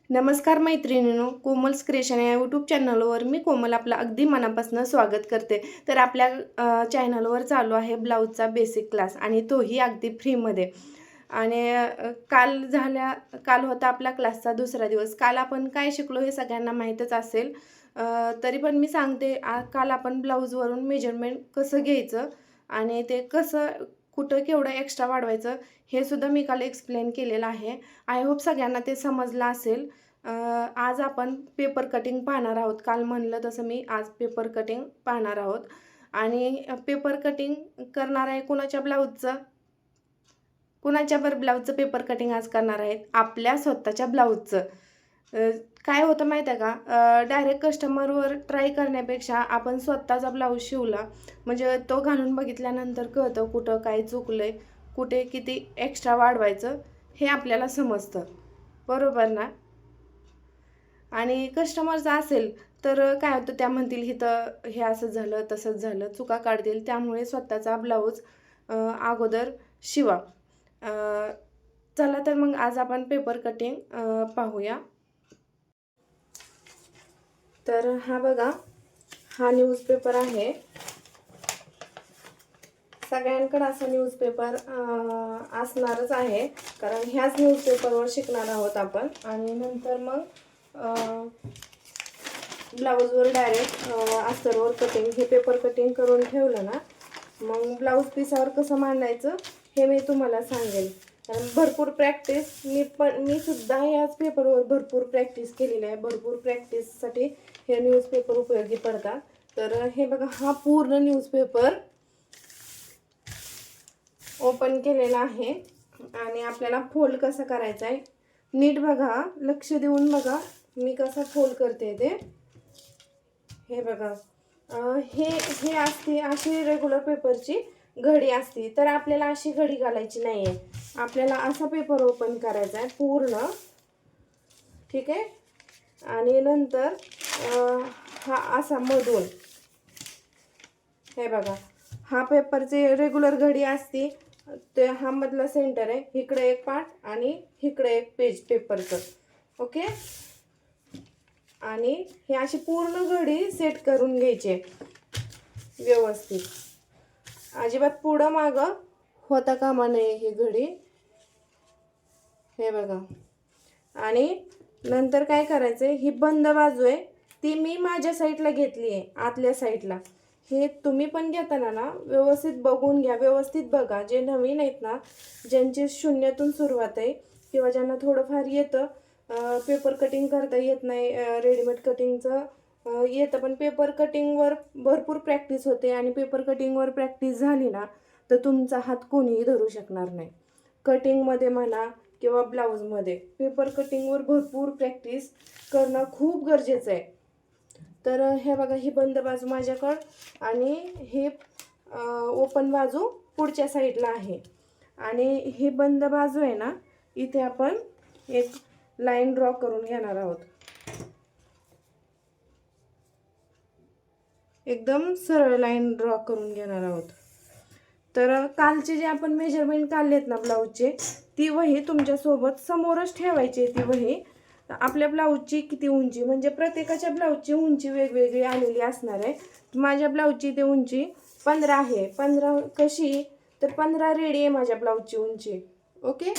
नमस्कार मैत्रिणींनो, कोमल्स क्रिएशन या यूट्यूब चॅनलवर मी कोमल आपलं अगदी मनापासून स्वागत करते. तर आपल्या चॅनलवर चालू आहे ब्लाऊजचा बेसिक क्लास आणि तोही अगदी फ्रीमध्ये. आणि काल होता आपला क्लासचा दुसरा दिवस. काल आपण काय शिकलो हे सगळ्यांना माहीतच असेल. तरी पण मी सांगते, काल आपण ब्लाऊजवरून मेजरमेंट कसं घ्यायचं आणि ते कसं कुठं केवढं एक्स्ट्रा वाढवायचं हे सुद्धा मी काल एक्सप्लेन केलेलं आहे. आय होप सगळ्यांना ते समजलं असेल. आज आपण पेपर कटिंग पाहणार आहोत. काल म्हणलं तसं मी आज पेपर कटिंग पाहणार आहोत. आणि पेपर कटिंग करणार आहे कुणाच्या पेपर कटिंग आज करणार आहेत? आपल्या स्वतःच्या ब्लाऊजचं. काय होतं माहीत आहे का, डायरेक्ट कस्टमरवर ट्राय करण्यापेक्षा आपण स्वतःचा ब्लाऊज शिवला म्हणजे तो घालून बघितल्यानंतर कळतं कुठं काय चुकलंय, कुठे किती एक्स्ट्रा वाढवायचं हे आपल्याला समजतं, बरोबर ना? आणि कस्टमरचं असेल तर काय होतं, त्या म्हणतील इथं हे असं झालं तसंच झालं, चुका काढतील. त्यामुळे स्वतःचा ब्लाऊज अगोदर शिवा. चला तर मग आज आपण पेपर कटिंग पाहूया. तर हा बघा, हा न्यूजपेपर आहे. सगळ्यांकडे असा न्यूजपेपर असणारच आहे, कारण ह्याच न्यूजपेपरवर शिकणार आहोत आपण. आणि नंतर मग ब्लाऊजवर डायरेक्ट अस्तरवर कटिंग, हे पेपर कटिंग करून ठेवलं ना, मग ब्लाऊज पीसावर कसं मांडायचं हे मी तुम्हाला सांगेल. कारण भरपूर प्रॅक्टिस मी सुद्धा याच पेपरवर भरपूर प्रॅक्टिस केलेली आहे. भरपूर प्रॅक्टिससाठी हे न्यूजपेपर उपयोगी पडतात. तर हे बघा, हा पूर्ण न्यूजपेपर ओपन केलेला आहे. आणि आपल्याला फोल्ड कसं करायचं आहे नीट बघा, लक्ष देऊन बघा मी कसं फोल्ड करते ते. हे बघा, हे असते अशी रेग्युलर पेपरची घडी असते. तर आपल्याला अशी घडी घालायची नाही आहे. आपल्याला असा पेपर ओपन करायचा आहे पूर्ण, ठीक आहे. आणि नंतर हा असा मधून, हे बघा, हा पेपरची रेग्युलर घडी असते. ते हा मधला सेंटर आहे, इकडे एक पार्ट आणि इकडे एक पेज पेपरचं, ओके. आणि हे अशी पूर्ण घडी सेट करून घ्यायची व्यवस्थित. अजिबात पुढं मागं होता कामा नये ही घडी. हे बघा. आणि नंतर काय करायचंय, ही बंद बाजू आहे ती मी माझ्या साईडला घेतली आहे, आतल्या साईडला. हे तुम्ही पण घेताना ना व्यवस्थित बघून घ्या, व्यवस्थित बघा. जे नवीन आहेत ना, ज्यांची शून्यातून सुरुवात आहे किंवा ज्यांना थोडंफार येतं, पेपर कटिंग करता येत नाही, रेडीमेड कटिंगचं येतं, पण पेपर कटिंगवर भरपूर प्रॅक्टिस होते. आणि पेपर कटिंगवर प्रॅक्टिस झाली ना तर तुमचा हात कोणीही धरू शकणार नाही. कटिंगमध्ये म्हणा किंवा ब्लाऊजमध्ये पेपर कटिंगवर भरपूर प्रॅक्टिस करणं खूप गरजेचं आहे. तर हे बघा, ही बंद बाजू माझ्याकडं आणि हे ओपन बाजू पुढच्या साईडला आहे. आणि ही बंद बाजू आहे ना, इथे आपण एक लाईन ड्रॉ करून घेणार आहोत. एकदम सरळ लाईन ड्रॉ करून घेणार आहोत. तर कालचे जे आपण मेजरमेंट काढलेत ना ब्लाऊजचे, ती वही तुमच्यासोबत समोरच ठेवायची. ती वही आपल्या ब्लाऊजची किती उंची, म्हणजे प्रत्येकाच्या ब्लाऊजची उंची वेगवेगळी आलेली असणार आहे. माझ्या ब्लाऊजची ते उंची 15 आहे. 15 कशी, तर 15 रेडी आहे माझ्या ब्लाऊजची उंची, ओके.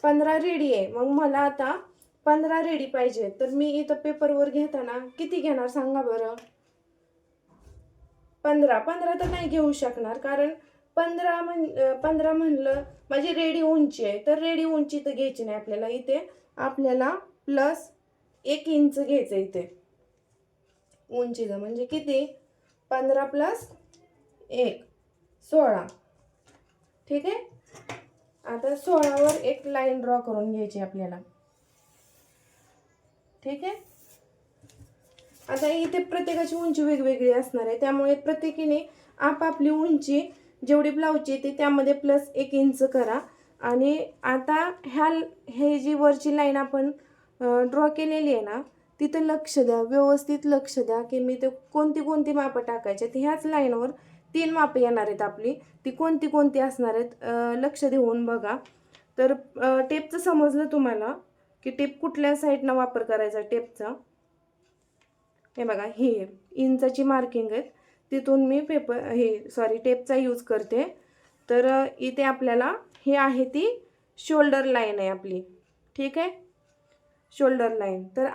15 रेडी आहे. मग मला आता 15 रेडी पाहिजे. तर मी इथं पेपरवर घेताना किती घेणार सांगा बरं? 15 तर नाही घेऊ शकणार, कारण 15 म्हणलं माझी रेडी उंची आहे. तर रेडी उंची तर घ्यायची नाही आपल्याला. इथे आपल्याला प्लस 1 इंच घ्यायचं इथे उंचीचं. म्हणजे किती, 15 प्लस 1 16, ठीक आहे. आता 16वर एक लाईन ड्रॉ करून घ्यायची आपल्याला, ठीक आहे. आता इथे प्रत्येकाची उंची वेगवेगळी असणार आहे, त्यामुळे प्रत्येकीने आपापली उंची जेवढी ब्लाऊजची येते त्यामध्ये प्लस 1 इंच करा. आणि आता हे जी वरची लाईन आपण ड्रॉ केलेली आहे ना, तिथं लक्ष द्या, व्यवस्थित लक्ष द्या की मी ते कोणती मापं टाकायची. तर ह्याच लाईनवर 3 मापं येणार आहेत आपली. ती कोणती असणार आहेत लक्ष देऊन बघा. तर टेपचं समजलं तुम्हाला की टेप कुठल्या साईडनं वापर करायचा टेपचा. हे बघा, ही इंचाची मार्किंग आहेत, तिथून मी टेपचा यूज करते. तर इथे आपल्याला ही आहे ती शोल्डर लाईन आहे आपली. ठीक आहे, शोल्डर लाईन. तर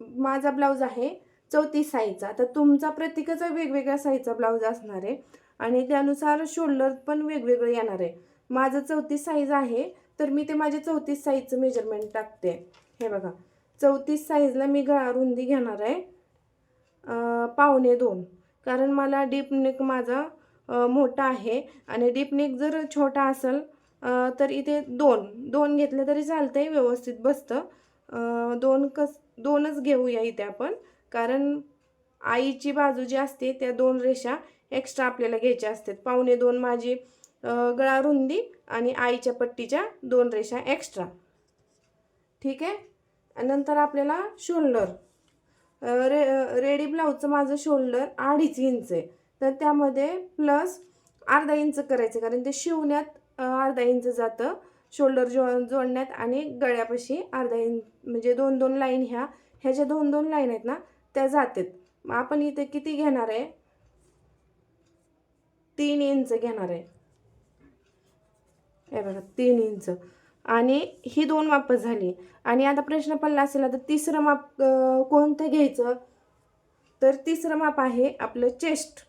माझा ब्लाऊज आहे 34 साईजचा. तर तुमचा प्रत्येकाचा वेगवेगळ्या साईजचा ब्लाऊज असणार आहे आणि त्यानुसार शोल्डर पण वेगवेगळं येणार आहे. माझं 34 साईज आहे, तर मी ते माझे 34 साईजचं मेजरमेंट टाकते. हे बघा, 34 साईजला मी गळा रुंदी घेणार आहे 2.25, कारण मला डीप नेक माझा मोठा आहे आणि डीप नेक जर छोटा असेल तर इथे 2 घेतले तरी चालतंय, व्यवस्थित बसतं. 2च घेऊया इथे आपण, कारण आईची बाजू जी असते त्या 2 रेषा एक्स्ट्रा आपल्याला घ्यायच्या असतात. 2.25 माझी गळा रुंदी आणि आईच्या पट्टीच्या 2 रेषा एक्स्ट्रा. ठीक आहे. नंतर आपल्याला शोल्डर, रेडी ब्लाऊजचं माझं शोल्डर 2.5 इंच आहे, तर त्यामध्ये प्लस अर्धा इंच करायचं, कारण ते शिवण्यात अर्धा इंच जातं, शोल्डर जोडण्यात आणि गळ्यापाशी अर्धा इंच, म्हणजे 2 लाईन ह्याच्या 2 लाईन आहेत ना त्या जातात. मग आपण इथे किती घेणार आहे, 3 इंच घेणार आहे. हे बघा, 3 इंच. आणि ही 2 माप झाली. आणि आता प्रश्न पडला असेल तर तिसरं माप कोणतं घ्यायचं, तर तिसरं माप आहे आपलं चेस्ट.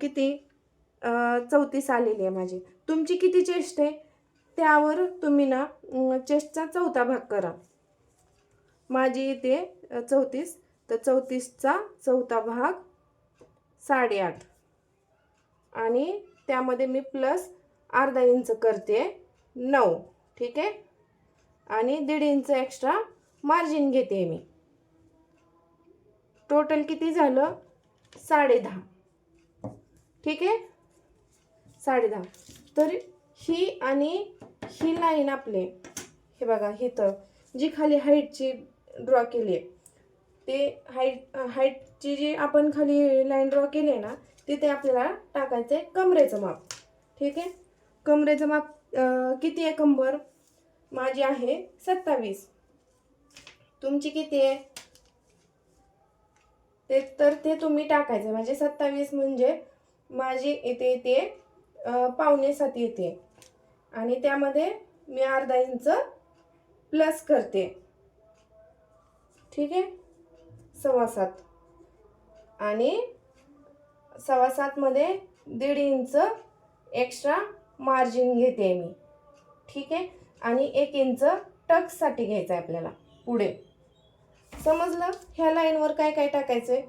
किती 34 आलेली आहे माझी. तुमची किती चेस्ट आहे त्यावर तुम्ही ना चेस्टचा 4था भाग करा. माझी इथे 34, तर 34चा 4था भाग 8.5 आणि त्यामध्ये मी प्लस अर्धा इंच करते 9. ठीक आहे. आणि 1.5 इंच एक्स्ट्रा मार्जिन घेते मी. टोटल किती झालं, 10.5. ठीक आहे, 10.5. तर ही आणि ही लाईन आपले, हे बघा, ही तर जी खाली हाईटची ड्रॉ केली आहे, ते हाईटची जी आपण खाली लाईन ड्रॉ केली आहे ना, तिथे आपल्याला टाकायचं आहे कमरेचं माप. ठीक आहे, कमरेचं माप किती आहे कंबर, माझी आहे 27. तुमची किती आहे ते तुम्ही टाकायचं. म्हणजे 27 म्हणजे माझी इथे 6.25 येते आणि त्यामध्ये मी अर्धा इंच प्लस करते. ठीक आहे, 7.25 आणि 7.25 मध्ये 1.5 इंच एक्स्ट्रा मार्जिन घेते मी. ठीक आहे, आणि 1 इंच टक्ससाठी घ्यायचं आहे आपल्याला पुढे. समजलं. ह्या लाईनवर काय काय टाकायचं आहे.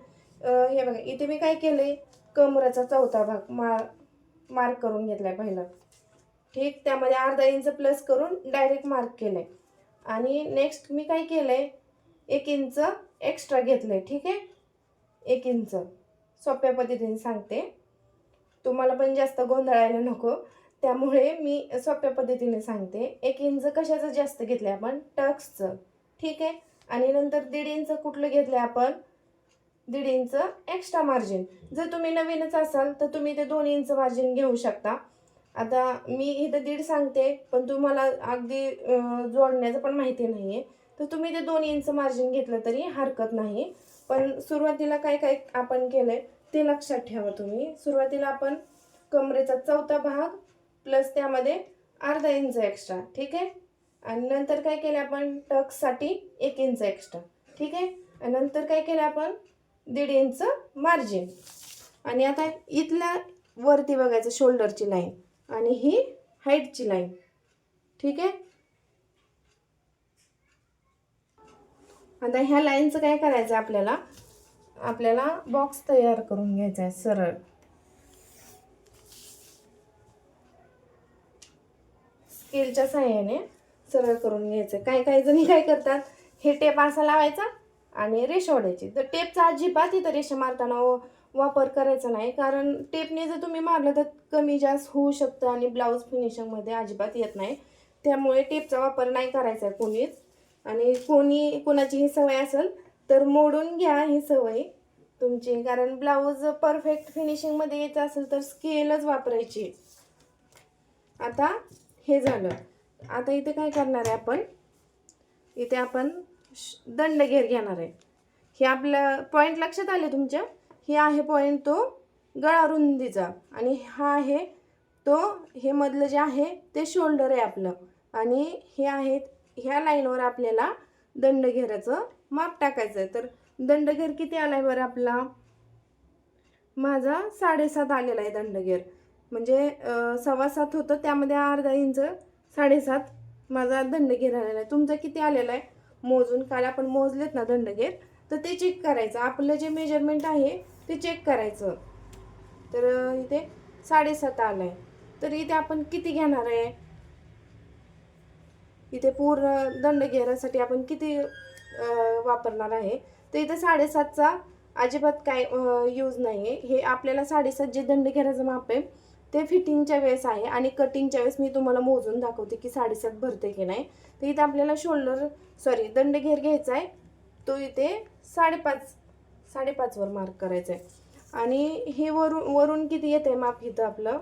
हे बघा, इथे मी काय केलं आहे, कमरेचा 4था भाग मार्क करून घेतला आहे पहिला. ठीक, त्यामध्ये अर्धा इंच प्लस करून डायरेक्ट मार्क केलं आहे. आणि नेक्स्ट मी काय केलं आहे, 1 इंच एक्स्ट्रा घेतलं आहे. ठीक आहे, 1 इंच. सोप्या पद्धतीने सांगते, तुम्हाला पण जास्त गोंधळायला नको, त्यामुळे मी सोप्या पद्धतीने सांगते. 1 इंच कशाचं जास्त घेतलं आहे आपण, टक्सचं. ठीक आहे, आणि नंतर 1.5 इंच कुठलं घेतलं आहे आपण, 1.5 इंच एक्स्ट्रा मार्जिन. जर तुम्ही नवीनच असाल तर तुम्ही ते 2 इंच मार्जिन घेऊ शकता. आता मी इथं 1.5 सांगते, पण तुम्हाला अगदी जोडण्याचं पण माहिती नाही आहे, तर तुम्ही ते 2 इंच मार्जिन घेतलं तरी हरकत नाही. पण सुरुवातीला काय काय आपण केलं आहे ते लक्षात ठेवा तुम्ही. सुरुवातीला आपण कमरेचा 4था भाग प्लस त्यामध्ये अर्धा इंच एक्स्ट्रा. ठीक आहे, आणि नंतर काय केलं आपण, टक्ससाठी 1 इंच एक्स्ट्रा. ठीक आहे, आणि नंतर काय केलं आपण, 1.5 इंच मार्जिन. आणि आता इथल्या वरती बघायचं शोल्डरची लाईन आणि ही हाईटची लाईन. ठीक आहे, आता ह्या लाईनचं काय करायचं आपल्याला बॉक्स तयार करून घ्यायचा आहे सरळ. स्केलच्या साहाय्याने सरळ करून घ्यायचं. काही जणी काय करतात, हे टेप असा लावायचा आणि रेषा ओढायची. तर टेपचा अजिबात इथं रेषा मारताना वापर करायचा नाही, कारण टेपने जर तुम्ही मारलं तर कमी जास्त होऊ शकतं आणि ब्लाऊज फिनिशिंगमध्ये अजिबात येत नाही. त्यामुळे टेपचा वापर नाही करायचा आहे कोणीच. आणि कोणाची ही सवय असेल तर मोडून घ्या ही सवय तुमची, कारण ब्लाऊज परफेक्ट फिनिशिंगमध्ये यायचं असेल तर स्केलच वापरायची. आता हे झालं. आता इथे काय करणार आहे आपण, इथे आपण दंडघेर घेणार आहे. हे आपलं पॉईंट लक्षात आले तुमच्या, हे आहे पॉईंट तो गळा रुंदीचा, आणि हा आहे तो, हे मधलं जे आहे ते शोल्डर आहे आपलं, आणि हे आहेत ह्या लाईनवर आपल्याला दंडघेराचं माप टाकायचं आहे. तर दंडघेर किती आलाय बरं आपला, माझा 7.5 आलेला आहे दंडघेर. म्हणजे 7.25 होतं, त्यामध्ये अर्धा इंच 7.5 माझा दंडघेर आलेला आहे. तुमचा किती आलेला आहे मोजून, काल आपण मोजलेत ना दंडघेर, तर ते चेक करायचं. आपलं जे मेजरमेंट आहे ते चेक करायचं. तर इथे 7.5 आलं आहे. तर इथे आपण किती घेणार आहे, इथे पूर्ण दंडघेरासाठी आपण किती वापरणार आहे. तर इथे 7.5चा अजिबात काय यूज नाही आहे. हे आपल्याला 7.5 जे दंडघेराचं माप आहे ते फिटिंगच्या वेळेस आहे, आणि कटिंगच्या वेळेस मी तुम्हाला मोजून दाखवते की 7.5 भरते की नाही. तर इथे आपल्याला दंडघेर घ्यायचा आहे, तो इथे 5.5 वर मार्क करायचा आहे. आणि हे वरून किती येते माप, इथं आपलं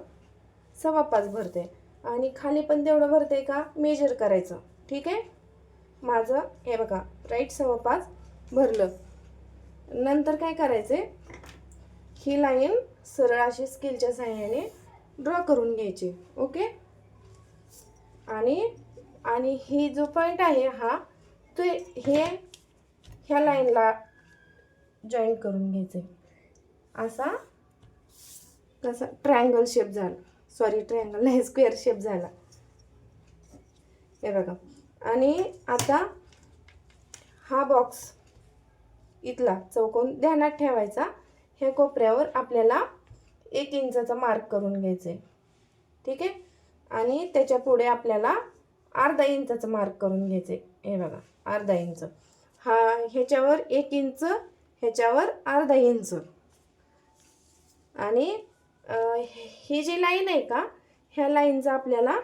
5.25 भरते, आणि खाली पण तेवढं भरते का मेजर करायचं. ठीक आहे, माझं हे बघा राईट 5.25 भरलं. नंतर काय करायचे, ही लाईन सरळ अशी स्केलच्या सहाय्याने ड्रॉ करून घ्यायची. ओके, आणि ही जो पॉईंट आहे हा, तो ह्या लाईनला जॉईन करून घ्यायचे. असा कसा ट्रायंगल शेप झाला, ट्रायंगल नाही, स्क्वेअर शेप झाला, हे बघा. आणि आता हा बॉक्स इथला चौकोन ध्यानात ठेवायचा. ह्या कोपऱ्यावर आपल्याला 1 इंचाचा मार्क करून घ्यायचा आहे. ठीक आहे, आणि त्याच्या पुढे आपल्याला अर्धा इंचाचा मार्क करून घ्यायचं आहे. हे बघा अर्धा इंच, हा ह्याच्यावर 1 इंच, ह्याच्यावर अर्धा इंच. आणि ही जी लाईन आहे का, ह्या लाईनचा आपल्याला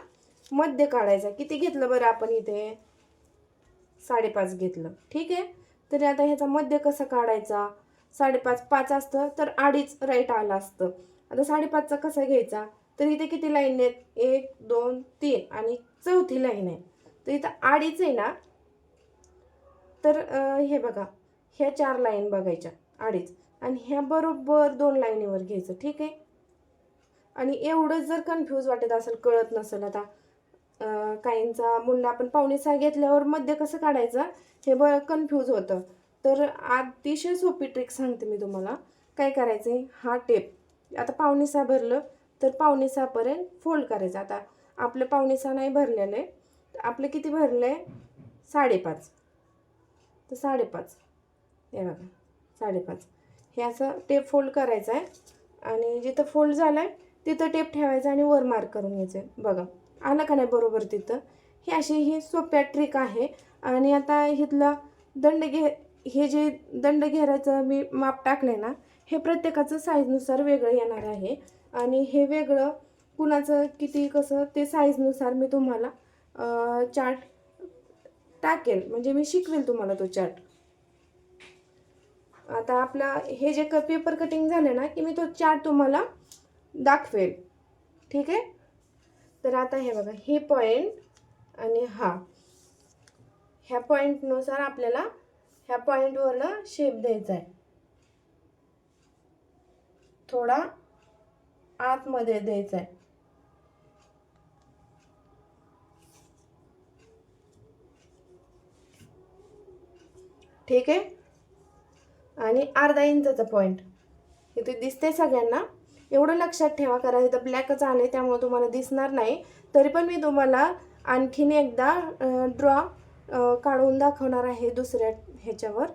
मध्य काढायचा. किती घेतलं बरं आपण इथे, 5.5 घेतलं. ठीक आहे, तरी आता ह्याचा मध्य कसा काढायचा, 5.5 5 असतं तर 2.5 राईट आलं असतं. आता 5.5चा कसा घ्यायचा, तर इथे किती लाईन आहेत, 1 2 3 आणि चौथी लाईन आहे. तर इथं 2.5 आहे ना, तर हे बघा ह्या 4 लाईन बघायच्या 2.5, आणि ह्या बरोबर 2 लाईनीवर घ्यायचं. ठीक आहे, आणि एवढंच जर कन्फ्यूज वाटत असेल, कळत नसेल, आता काहींचा मुंडा आपण 5.25 घेतल्यावर मध्य कसं काढायचं हे कन्फ्यूज होतं. तर अतिशय सोपी ट्रिक सांगते मी तुम्हाला. काय करायचं आहे, हा टेप आता 5.25 भरलं तर 5.25 पर्यंत फोल्ड करायचं. आता आपलं 5.25 नाही भरलेलं आहे, आपलं किती भरलं आहे, 5.5. तर 5.5 हे बघा 5.5, हे असं टेप फोल्ड करायचं आहे, आणि जिथं फोल्ड झालं आहे तिथं टेप ठेवायचं आणि वर मार्क करून घ्यायचं आहे. बघा आलं का नाही बरोबर तिथं. ही सोप्या ट्रिक आहे. आणि आता इथला हे जे दंडघेराचं मी माप टाकलं ना, हे प्रत्येकाचं साईजनुसार वेगळं येणार आहे, आणि हे वेगळं कुणाचं किती कसं ते साईजनुसार मी तुम्हाला चार्ट टाकेल, म्हणजे मी शिकवेल तुम्हाला तो चार्ट. आता आपला हे जे पेपर कटिंग झालं ना, की मी तो चार्ट तुम्हाला दाखवेल. ठीक आहे, तर आता हे बघा हे पॉईंट आणि ह्या पॉईंटनुसार आपल्याला ह्या पॉईंटवरनं शेप द्यायचा आहे, थोडा आतमध्ये द्यायचा आहे. ठीक आहे, आणि अर्धा इंचाचा पॉईंट इथे दिसते सगळ्यांना. एवढं लक्षात ठेवा, कारण इथं ब्लॅकच आले त्यामुळे तुम्हाला दिसणार नाही. तरी पण मी तुम्हाला आणखीन एकदा ड्रॉ काढून दाखवणार आहे दुसऱ्या ह्याच्यावर.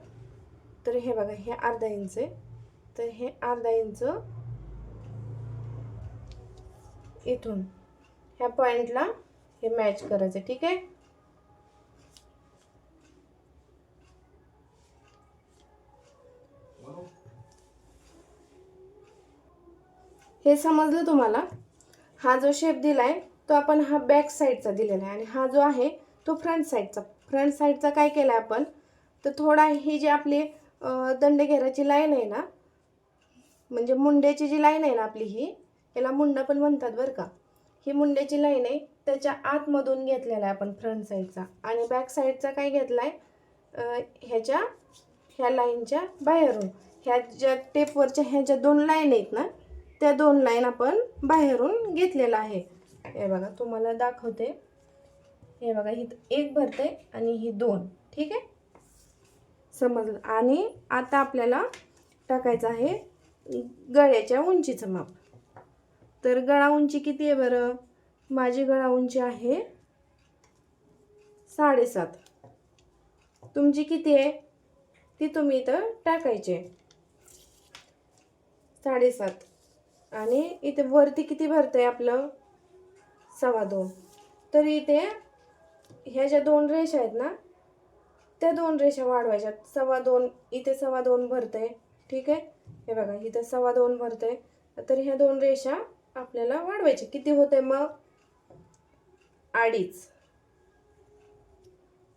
तर हे बघा हे अर्धा इंच आहे, तर हे अर्धा इंच इथून ह्या पॉईंटला हे मॅच करायचं. ठीक आहे, हे समजलं तुम्हाला. हा जो शेप दिलाय तो आपण हा बॅक साईडचा दिलेला आहे, आणि हा जो आहे तो फ्रंट साईडचा काय केला आपण, तर थोडा ही जी आपली दंडघेराची लाईन आहे ना, म्हणजे मुंड्याची जी लाईन आहे ना आपली, याला मुंडा पण म्हणतात बरं का. ही मुंड्याची लाईन आहे त्याच्या आतमधून घेतलेला आहे आपण फ्रंट साईडचा, आणि बॅक साईडचा काय घेतला आहे ह्या लाईनच्या बाहेरून. ह्या ज्या टेपवरच्या ह्या ज्या 2 लाईन आहेत ना, त्या 2 लाईन आपण बाहेरून घेतलेला आहे. हे बघा तुम्हाला दाखवते. हे बघा ही 1 भरते आणि ही 2. ठीक आहे, समजलं. आणि आता आपल्याला टाकायचं आहे गळ्याच्या उंचीचं माप. तर गळा उंची किती आहे बरं? माझी गळा उंची आहे 7.5. तुमची किती आहे ती तुम्ही इथं टाकायची. 7.5. आणि इथे वरती किती भरतंय आपलं? 2.25. तर इथे ह्या ज्या 2 रेषा आहेत ना, त्या 2 रेषा वाढवायच्या. 2.25 इथे 2.25 भरतंय. ठीक आहे, हे बघा इथं 2.25 भरतंय. तर ह्या 2 रेषा आपल्याला वाढवायच्या. किती होते मग? 2.5.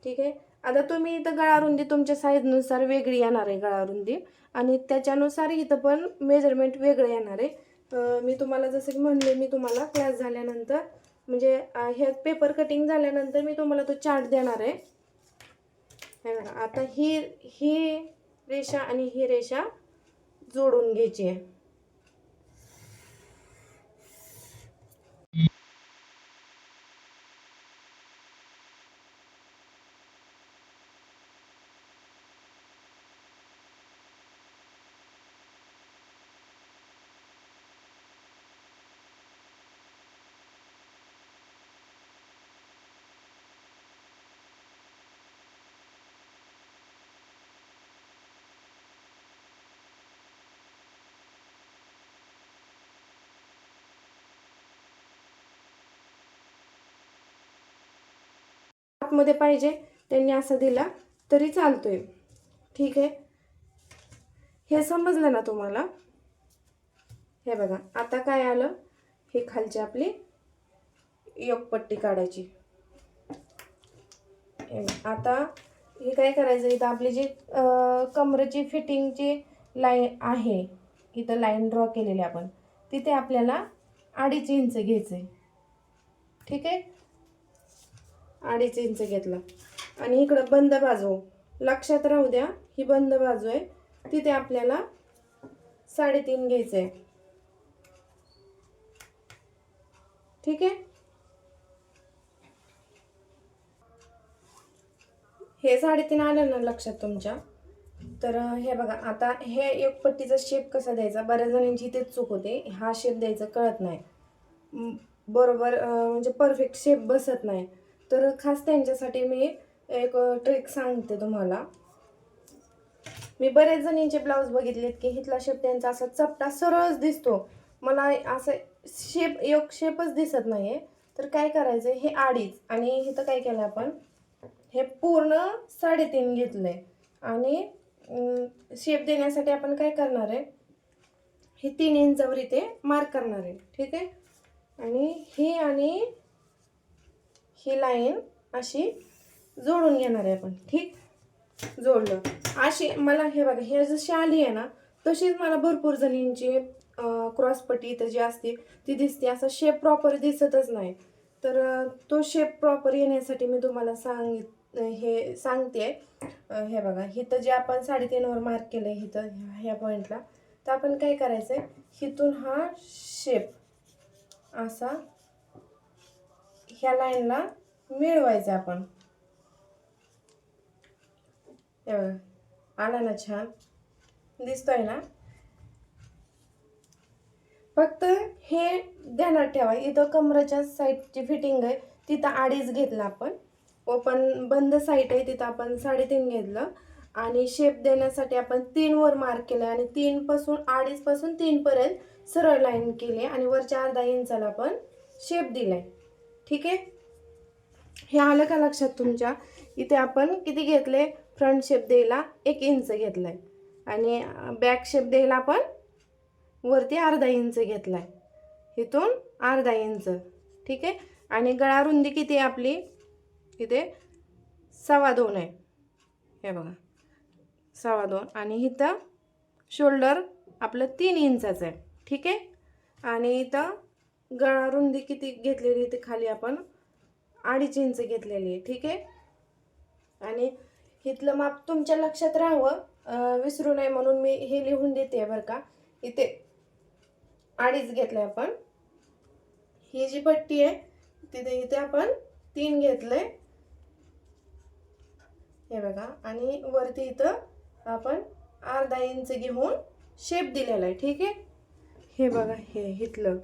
ठीक आहे. आता तुम्ही इथं गळारुंदी तुमच्या साईजनुसार वेगळी येणार आहे गळारुंदी, आणि त्याच्यानुसार इथं पण मेजरमेंट वेगळं येणार आहे. मी तुम्हाला जसं की म्हणले, मी तुम्हाला क्लास झाल्यानंतर म्हणजे हे पेपर कटिंग झाल्यानंतर मी तुम्हाला तो चार्ट देणार आहे. हे बघा आता ही रेषा आणि ही रेषा जोडून घ्यायची आहे. आतमध्ये पाहिजे त्यांनी असं दिला तरी चालतोय. ठीक आहे, हे समजलं ना तुम्हाला? हे बघा आता काय आलं, हे खालची आपली योगपट्टी काढायची. आता हे काय करायचं, इथं आपली जी कमरेची फिटिंगची लाईन आहे, इथं लाईन ड्रॉ केलेली आपण, तिथे आपल्याला 2.5 इंच घ्यायचं आहे. ठीक आहे, 2.5 इंच घेतला. आणि इकडं बंद बाजू लक्षात राहू द्या, ही बंद बाजू आहे, तिथे आपल्याला 3.5 घ्यायचं आहे. ठीक आहे, हे 3.5 आलं ना लक्षात तुमच्या? तर हे बघा आता हे एक पट्टीचा शेप कसा द्यायचा, बऱ्याच जणांची इथेच चूक होते. हा शेप द्यायचा कळत नाही बरोबर, म्हणजे परफेक्ट शेप बसत नाही. तर खास त्यांच्यासाठी मी एक ट्रिक सांगते तुम्हाला. मी बरेच जणींचे ब्लाऊज बघितलेत की इथला शेप त्यांचा असा चपटा सरळच दिसतो, मला असं शेपच दिसत नाहीये. तर काय करायचं, हे 2.5 आणि इथं काय केलं आपण, हे पूर्ण 3.5 घेतलंय. आणि शेप देण्यासाठी आपण काय करणार आहे, हे 3 इंचावर इथे मार्क करणार आहे. ठीक आहे, आणि ही लाईन अशी जोडून घेणार आहे आपण. ठीक, जोडलं अशी. मला हे बघा, हे जशी आली आहे ना तशीच मला भरपूर जणींची क्रॉसपट्टी इथं जी असते ती दिसते, असा शेप प्रॉपर दिसतच नाही. तर तो शेप प्रॉपर येण्यासाठी मी तुम्हाला सांगते. हे बघा इथं जे आपण 3.5 वर मार्क केलं आहे, इथं ह्या पॉईंटला, तर आपण काय करायचं आहे, इथून हा शेप असा ह्या लाईनला मिळवायचा आपण. हे बघा आला ना, छान दिसतोय ना? फक्त हे ध्यानात ठेवा, इथं कमरेच्या साईडची फिटिंग आहे तिथं 2.5 घेतला आपण, ओपन बंद साईड आहे तिथं आपण 3.5 घेतलं. आणि शेप देण्यासाठी आपण 3 वर मार्क केलं आणि 2.5 पासून 3 पर्यंत सरळ लाईन केली आणि वरच्या 0.5 इंचाला आपण शेप दिलाय. ठीक आहे, हे आलं का लक्षात तुमच्या? इथे आपण किती घेतले, फ्रंट शेप द्यायला 1 इंच घेतलाय आणि बॅक शेप द्यायला आपण वरती 0.5 इंच घेतलाय, इथून 0.5 इंच. ठीक आहे, आणि गळा रुंदी किती आहे आपली, इथे 2.25 आहे. हे बघा 2.25, आणि इथं शोल्डर आपलं 3 इंचाचं आहे. ठीक आहे, आणि इथं गळा रुंदी किती घेतलेली ते खाली आपण 2.5 इंच घेतलेली आहे, ठीक आहे. आणि इथलं माप तुमच्या लक्षात राहावं, विसरू नये म्हणून मी हे लिहून देते बरं का. इथे 2.5 घेतलंय आपण. ही जी पट्टी आहे तिथे इथे आपण 3 घेतलंय, हे बघा. आणि वरती इथं आपण अर्धा इंच घेऊन शेप दिलेला आहे, ठीक आहे. हे बघा, हे इथलं.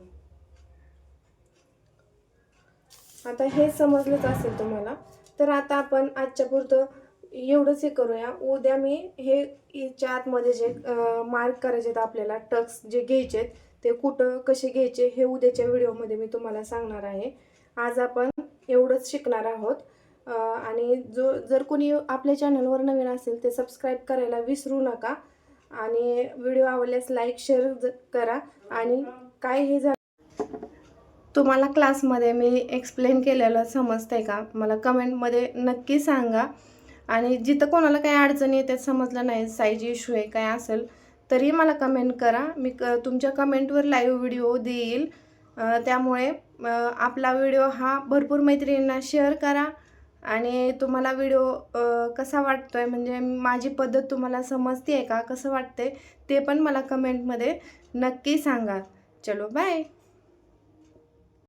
आता हे समजलंच असेल तुम्हाला. तर आता आपण आजच्या पुरतं एवढंच हे करूया. उद्या मी हे याच्या आतमध्ये जे मार्क करायचे आहेत आपल्याला, टक्स जे घ्यायचे आहेत ते कुठं कसे घ्यायचे हे उद्याच्या व्हिडिओमध्ये मी तुम्हाला सांगणार आहे. आज आपण एवढंच शिकणार आहोत. आणि जर कोणी आपल्या चॅनलवर नवीन असेल ते सबस्क्राईब करायला विसरू नका. आणि व्हिडिओ आवडल्यास लाईक शेअर करा. आणि काय हे तुम्हाला क्लासमध्ये मी एक्सप्लेन केलेलं समजतंय का मला कमेंटमध्ये नक्की सांगा. आणि जिथं कोणाला काही अडचणी येतात, समजलं नाही, साईज इश्यू आहे काय असेल तरी मला कमेंट करा. मी तुमच्या कमेंटवर लाईव्ह व्हिडिओ देईल. त्यामुळे आपला व्हिडिओ हा भरपूर मैत्रिणींना शेअर करा. आणि तुम्हाला व्हिडिओ कसा वाटतोय, म्हणजे माझी पद्धत तुम्हाला समजते आहे का, कसं वाटतंय ते पण मला कमेंटमध्ये नक्की सांगा. चलो बाय.